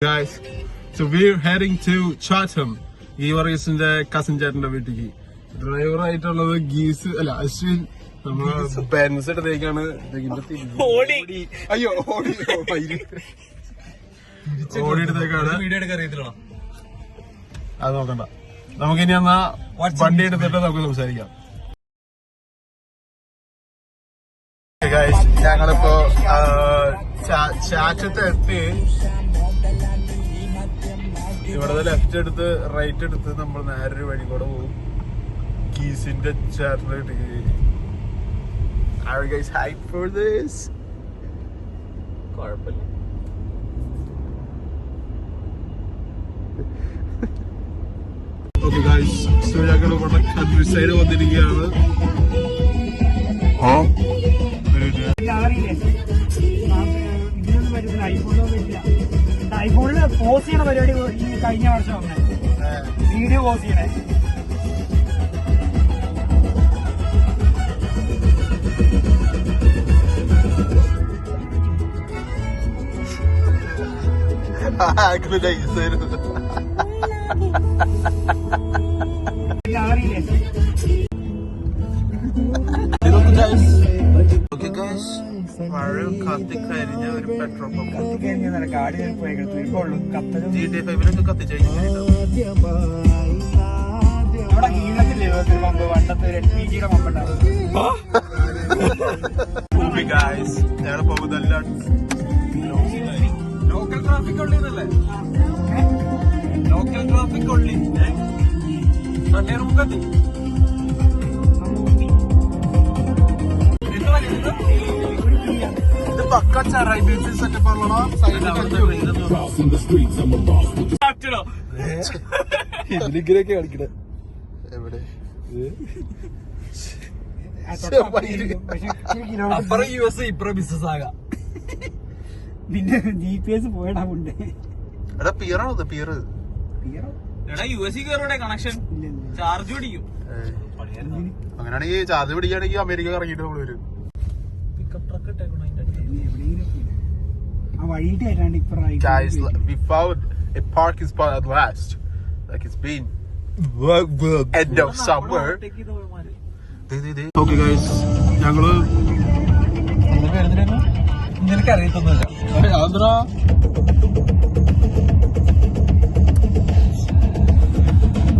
Guys, so we're heading to Chatham. ഗീവറീസിന്റെ cousin ചേട്ടന്റെ വീട്ടിലേക്ക്. ഡ്രൈവർ ആയിട്ടുള്ളത് ഗീസ് അല്ല അശ്വിൻ. നമ്മള് ബെൻസ് എടുത്തേക്കാണ്. അയ്യോ ഓടിയെടുത്തേക്കാണ്. അത് നോക്കണ്ട, നമുക്കിനി എന്നാ വണ്ടി എടുത്തിട്ട് നമുക്ക് സംസാരിക്കാം. ഞങ്ങളിപ്പോ ചാച്ചത്ത് എത്തി. ഇവിടെ ലെഫ്റ്റ് എടുത്ത് റൈറ്റ് എടുത്ത് നമ്മൾ നേരൊരു വഴി കൂടെ പോകും ഗീസിന്റെ ചേട്ടന്റെ വീട്ടിലേക്ക്. Are you guys hyped for this? കുഴപ്പമില്ല. Okay guys, so ഞങ്ങൾ ഇവിടെ കൺട്രി സൈഡ് വന്നിരിക്കുകയാണ്. ഐഫോണില് പോസ് ചെയ്യണ പരിപാടി കഴിഞ്ഞ വർഷം വന്നേ, വീഡിയോ പോസ് ചെയ്യണേ. മഴ കത്തിക്കരിഞ്ഞ ഒരു പെട്രോൾ പമ്പ്. കത്തിക്കരിഞ്ഞ ഗാഡി നമ്മുടെ കീഴത്തില്ലേ പമ്പ്, പണ്ടത്തെ ഒരു LPG പമ്പ് ഉണ്ടാവും. ഞങ്ങൾ പോകുന്നല്ല ലോക്കൽ ട്രാഫിക് ഉള്ളിന്നല്ലേ, ലോക്കൽ ട്രാഫിക് ഉള്ളി മുക്കത്തി പക്ക ചെറായി ബീച്ച് സെറ്റപ്പ് ആണോ? ഇതിലേക്ക് കളിക്കണേ എവിടെ? അപ്പുറം US ഇപ്പുറം ബിസിനസ് ആകാം. പിന്നെ GPS പോയടാ ഉണ്ട്. എടാ പിയറാണോ? പിയർ എടാ US കയറൂടെ കണക്ഷൻ ചാർജ് പിടിക്കും. അങ്ങനെയാണെങ്കിൽ ചാർജ് പിടിക്കുകയാണെങ്കിൽ അമേരിക്ക ഇറങ്ങിയിട്ട് നമ്മൾ വരും. Guys, we found a parking spot at last. Like it's been end of summer. Okay guys, ഞങ്ങള് നിനക്ക് അറിയത്തൊന്നുമില്ല.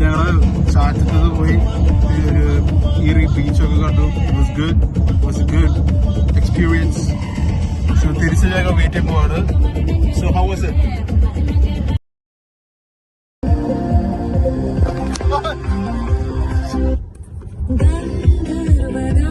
ഞങ്ങള് ചാറ്റത്ത് പോയി ഒരു ബീച്ചൊക്കെ കണ്ടു. was a good experience. So തിരിച്ച് ഞങ്ങൾ വീട്ടിൽ പോവാണ്. So how was it?